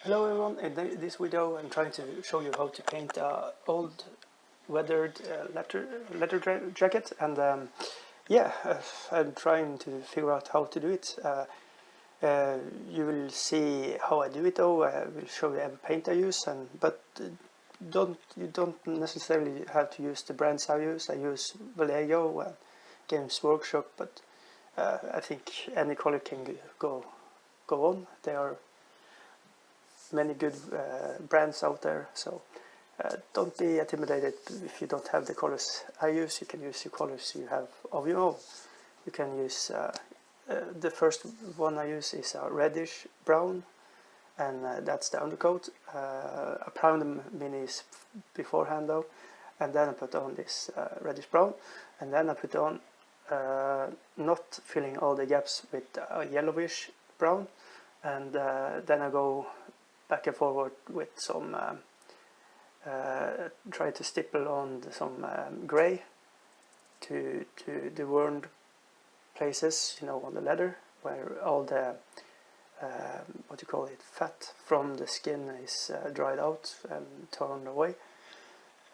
Hello everyone, in this video I'm trying to show you how to paint an old weathered leather jacket, and I'm trying to figure out how to do it. You will see how I do it though. I will show you every paint I use, but you don't necessarily have to use the brands I use. I use Vallejo and Games Workshop, but I think any color can go on. There are many good brands out there, so don't be intimidated if you don't have the colors I use. You can use the colors you have of your own. You can use the first one I use is a reddish brown, and that's the undercoat. I primed the minis beforehand though, and then I put on this reddish brown, and then I put on not filling all the gaps with a yellowish brown, and then I go back and forward with some try to stipple on some grey to the worn places, on the leather where all the what you call it, fat from the skin is dried out and torn away,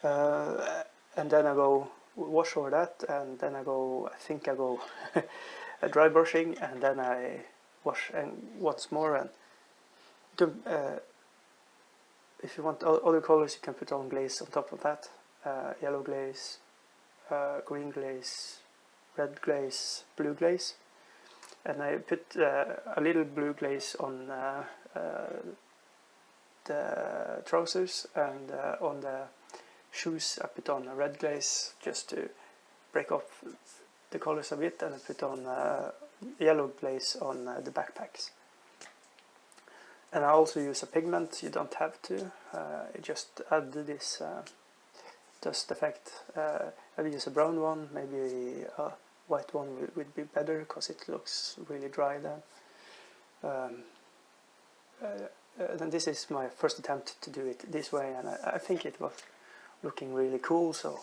and then I go wash over that, and then I go dry brushing, and then I wash once more. And if you want other colors, you can put on glaze on top of that, yellow glaze, green glaze, red glaze, blue glaze, and I put a little blue glaze on the trousers, and on the shoes I put on a red glaze just to break up the colors a bit, and I put on yellow glaze on the backpacks. And I also use a pigment. You don't have to, just add this dust effect. I will use a brown one, maybe a white one would be better because it looks really dry then. And this is my first attempt to do it this way, and I think it was looking really cool, so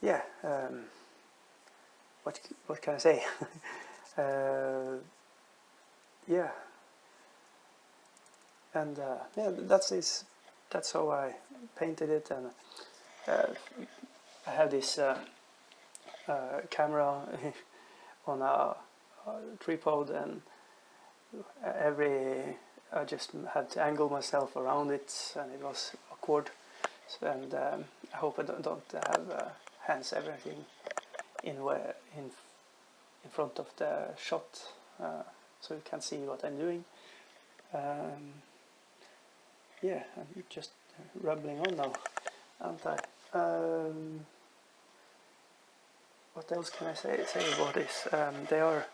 yeah, what can I say? Yeah. And yeah, that's how I painted it. And I have this camera on a tripod, and I just had to angle myself around it, and it was awkward. So, and I hope I don't have hands everything in front of the shot, so you can see what I'm doing. Yeah, I'm just rambling on now, aren't I? What else can I say about this? They are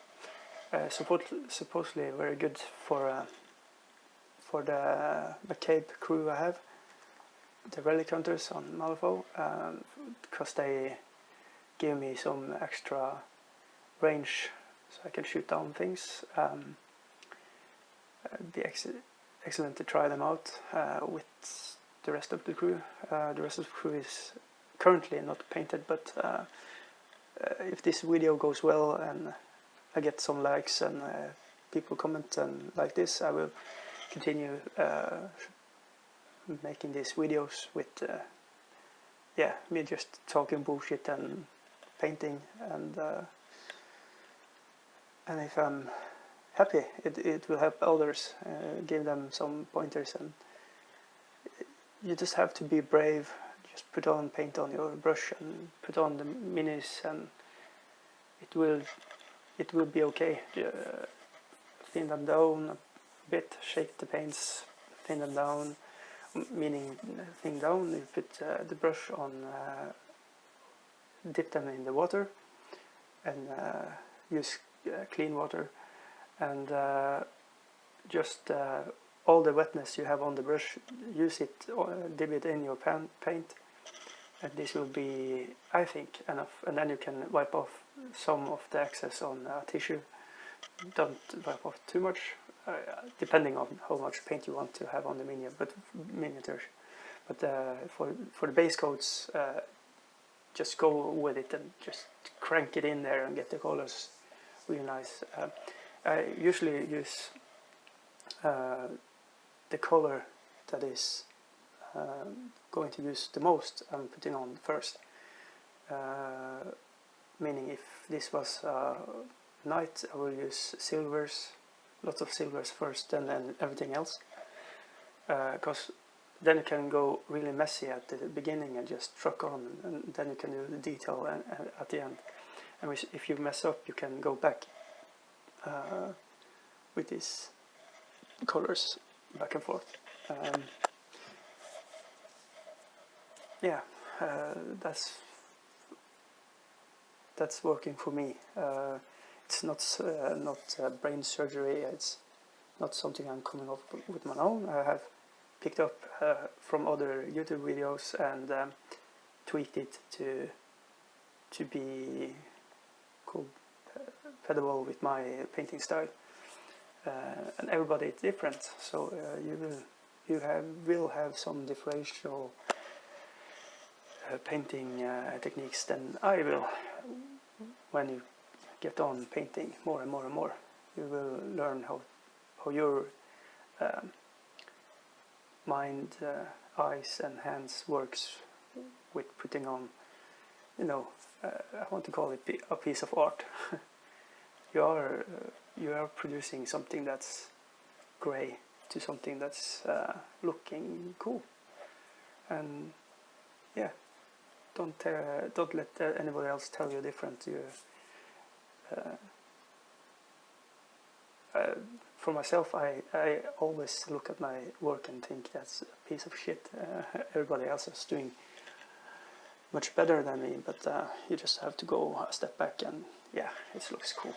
supposedly very good for the McCabe crew I have, the relic hunters on Malifaux, because they give me some extra range so I can shoot down things. It'd be excellent to try them out with the rest of the crew. The rest of the crew is currently not painted, but if this video goes well and I get some likes and people comment and like this, I will continue making these videos with me just talking bullshit and painting, and if I'm happy, it will help others, give them some pointers. And you just have to be brave. Just put on paint on your brush and put on the minis, and it will be okay. Thin them down a bit, shake the paints, thin them down, meaning thin down. You put the brush on, dip them in the water, and use clean water, and just all the wetness you have on the brush, use it, dip it in your paint, and this will be, I think, enough. And then you can wipe off some of the excess on tissue. Don't wipe off too much, depending on how much paint you want to have on the miniatures. But for the base coats, just go with it and just crank it in there and get the colors really nice. I usually use the color that is going to use the most, I'm putting on first. Meaning if this was night, I will use silvers, lots of silvers first, and then everything else. Because then you can go really messy at the beginning and just truck on, and then you can do the detail at the end. And if you mess up, you can go back with these colors back and forth. Yeah, that's working for me. It's not brain surgery. It's not something I'm coming up with my own. I have picked up from other YouTube videos and tweaked it to be compatible with my painting style. And everybody is different, so you will have some differential painting techniques than I will. When you get on painting more and more and more, you will learn how your mind, eyes and hands works with putting on, I want to call it a piece of art. you are producing something that's grey to something that's looking cool. And yeah, don't let anybody else tell you different. For myself, I always look at my work and think that's a piece of shit. Everybody else is doing much better than me, but you just have to go a step back and yeah, it looks cool.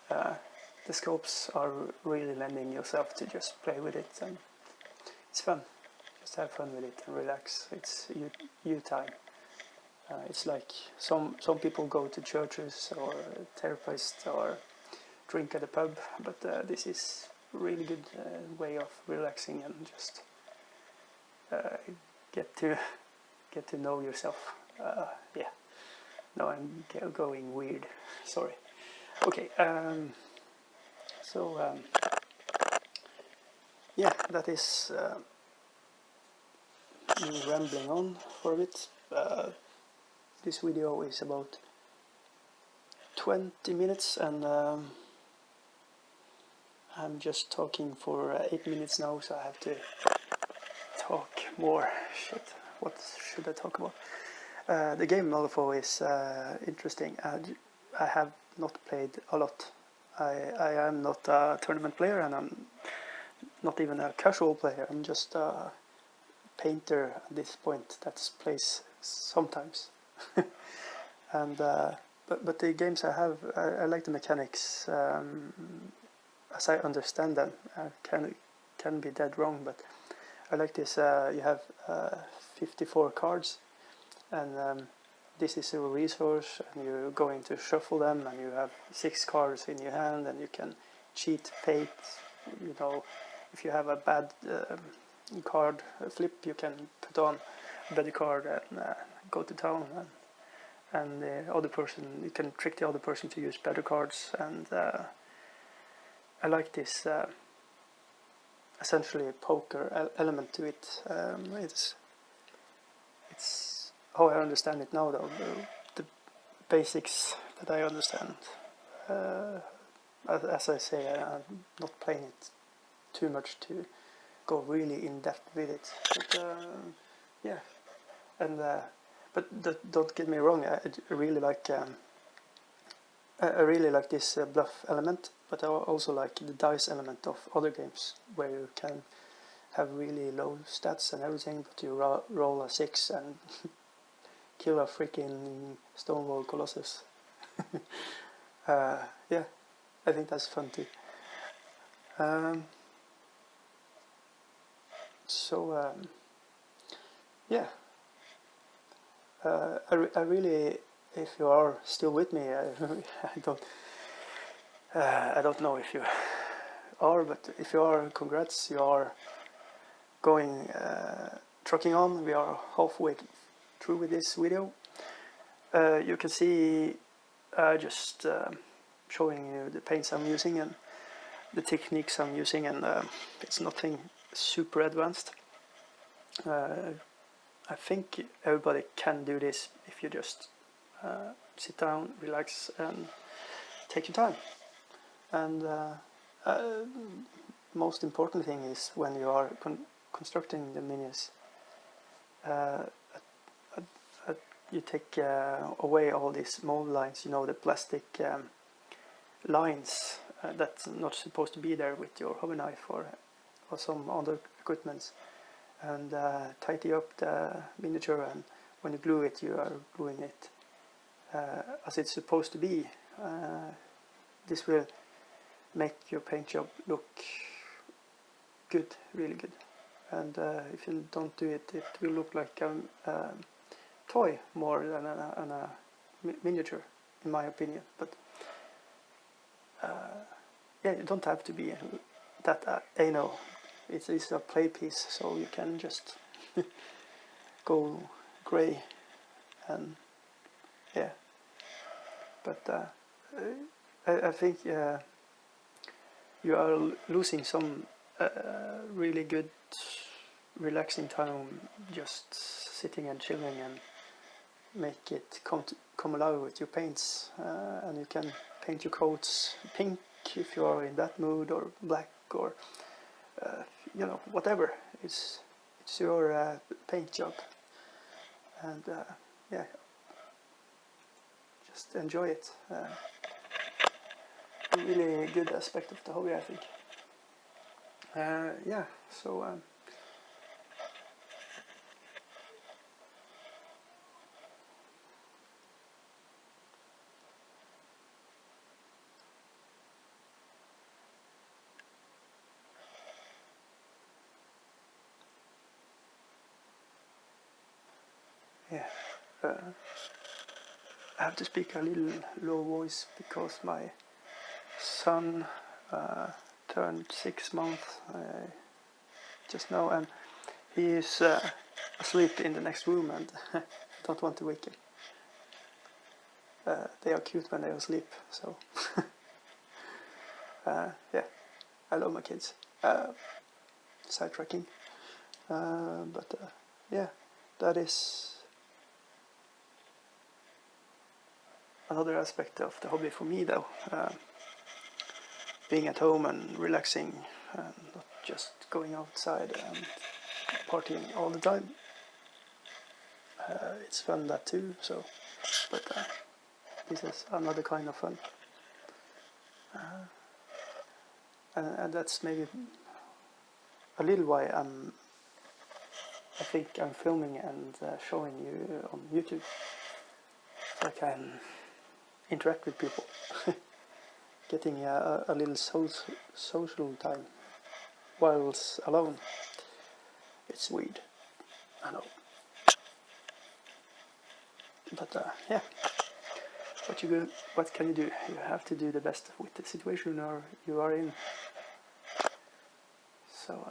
The scopes are really lending yourself to just play with it, and it's fun. Just have fun with it and relax. It's you time. It's like some people go to churches or therapists or drink at a pub, but this is a really good way of relaxing and just get to know yourself. Yeah. No, I'm going weird. Sorry. Okay. Yeah, that is me rambling on for a bit. This video is about 20 minutes, and I'm just talking for 8 minutes now, so I have to talk more. Shit, what should I talk about? The game Malifaux is interesting. I have not played a lot. I am not a tournament player, and I'm not even a casual player. I'm just a painter at this point that plays sometimes. And but the games I have, I like the mechanics as I understand them. I can be dead wrong, but I like this. You have 54 cards, and this is a resource, and you're going to shuffle them, and you have 6 cards in your hand, and you can cheat fate. If you have a bad card flip, you can put on a better card and go to town, and the other person, you can trick the other person to use better cards. And I like this essentially poker element to it. It's how I understand it now, though. The basics that I understand. As I say, I'm not playing it too much to go really in depth with it. But yeah, and but don't get me wrong. I really like this bluff element, but I also like the dice element of other games where you can have really low stats and everything, but you roll a 6 and kill a freaking Stonewall Colossus. Yeah, I think that's fun too. Yeah, I really, if you are still with me, I don't know if you are, but if you are, congrats, you are going trucking on. We are halfway through with this video. You can see just showing you the paints I'm using and the techniques I'm using, and it's nothing super advanced. I think everybody can do this if you just sit down, relax, and take your time. And most important thing is when you are constructing the minis, you take away all these mold lines, you know, the plastic lines that's not supposed to be there with your hobby knife or some other equipment, and tidy up the miniature, and when you glue it, you are gluing it as it's supposed to be. This will make your paint job look good, really good. And if you don't do it, it will look like a toy more than a miniature, in my opinion. But yeah, you don't have to be that anal. It's a play piece, so you can just go grey, and yeah. But I think you are losing some really good relaxing time just sitting and chilling and make it come alive with your paints, and you can paint your coats pink if you are in that mood, or black, or you know, whatever. It's your paint job, and yeah, just enjoy it. A really good aspect of the hobby, I think. Yeah, so yeah, I have to speak a little low voice because my son turned 6 months just now, and he is asleep in the next room, and don't want to wake him. They are cute when they are asleep, so yeah, I love my kids. Sidetracking, but yeah, that is another aspect of the hobby for me, though. Being at home and relaxing, and not just going outside and partying all the time. It's fun, that too. So, but this is another kind of fun, and that's maybe a little why I think I'm filming and showing you on YouTube, so I can interact with people. Getting a little social time whilst alone. It's weird, I know. But yeah, what can you do? You have to do the best with the situation you are in. So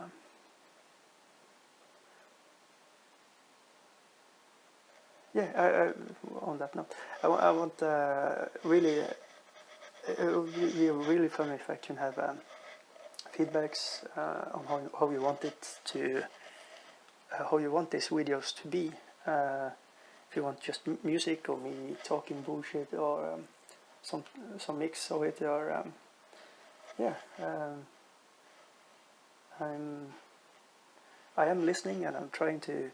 yeah, on that note, I want really, it would be really fun if I can have feedbacks on how you want it to, how you want these videos to be. If you want just music, or me talking bullshit, or some mix of it, or yeah, I am listening, and I'm trying to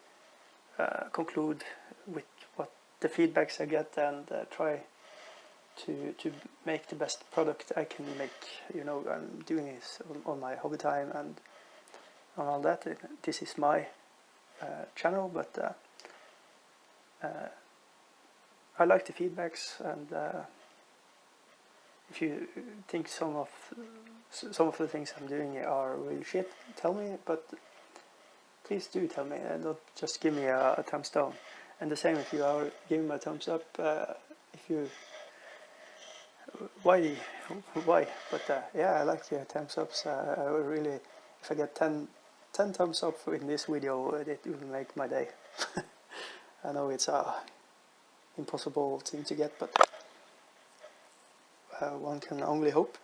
conclude with what the feedbacks I get, and try to make the best product I can make. You know, I'm doing this on my hobby time and on all that. This is my channel, but I like the feedbacks, and if you think some of the things I'm doing are really shit, tell me. But please do tell me, and don't just give me a thumbs down. And the same if you are giving me a thumbs up. If you why? But yeah, I like your thumbs ups. I really, if I get 10 thumbs up in this video, it will make my day. I know it's a impossible thing to get, but one can only hope.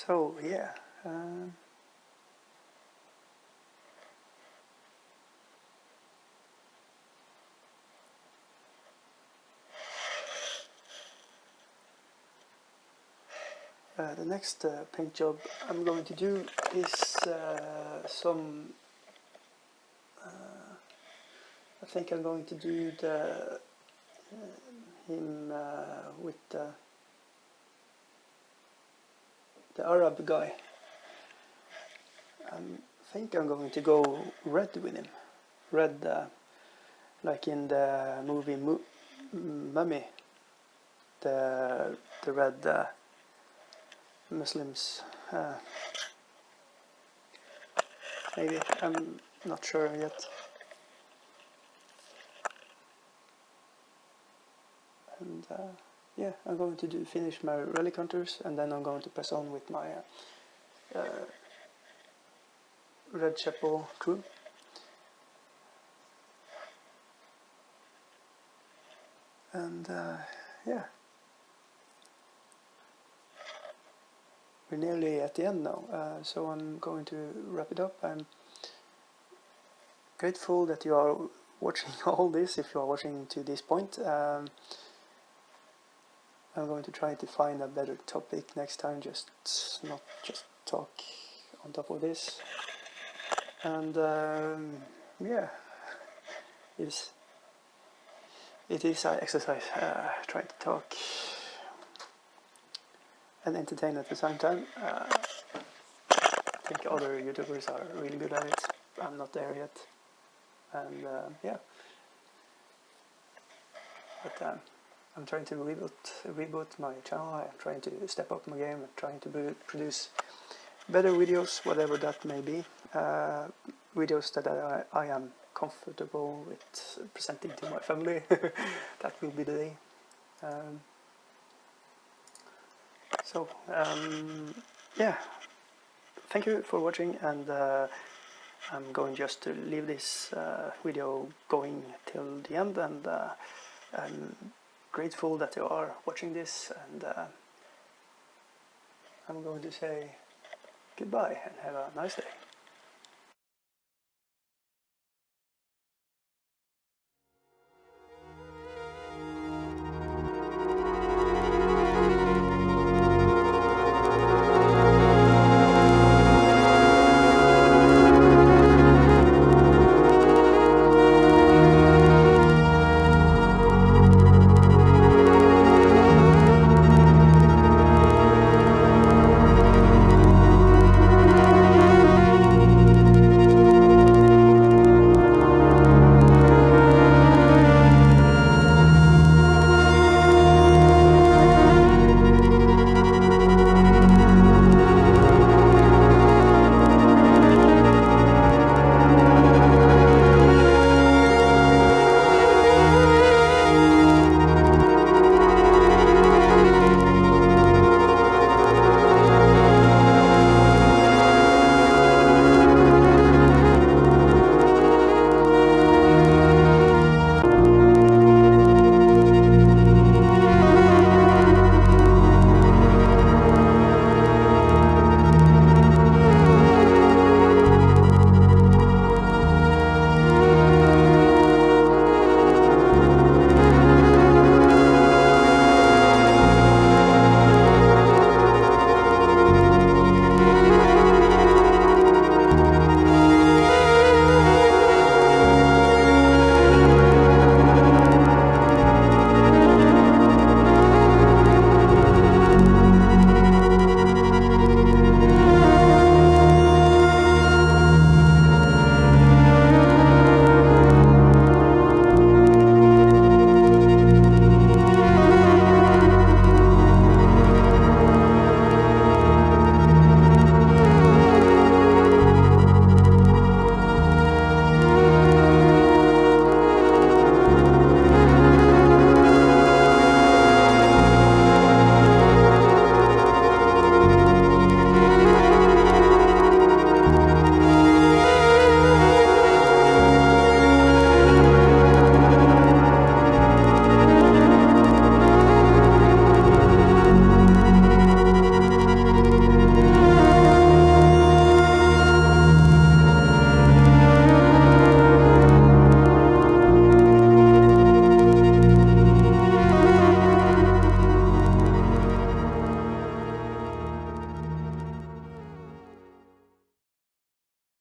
So yeah, the next paint job I'm going to do is some. I think I'm going to do the him with the Arab guy. I think I'm going to go red with him. Red, like in the movie Mummy. The red Muslims. Maybe, I'm not sure yet. And yeah, I'm going to finish my relic hunters, and then I'm going to press on with my red chapel crew. And yeah, we're nearly at the end now, so I'm going to wrap it up. I'm grateful that you are watching all this, if you are watching to this point. I'm going to try to find a better topic next time, not just talk on top of this. And yeah, it is an exercise, trying to talk and entertain at the same time. I think other YouTubers are really good at it. I'm not there yet. And yeah, but I'm trying to reboot my channel. I'm trying to step up my game. I'm trying to produce better videos, whatever that may be. Videos that I am comfortable with presenting to my family. That will be the day. So yeah, thank you for watching, and I'm going just to leave this video going till the end, and I'm grateful that you are watching this, and I'm going to say goodbye and have a nice day.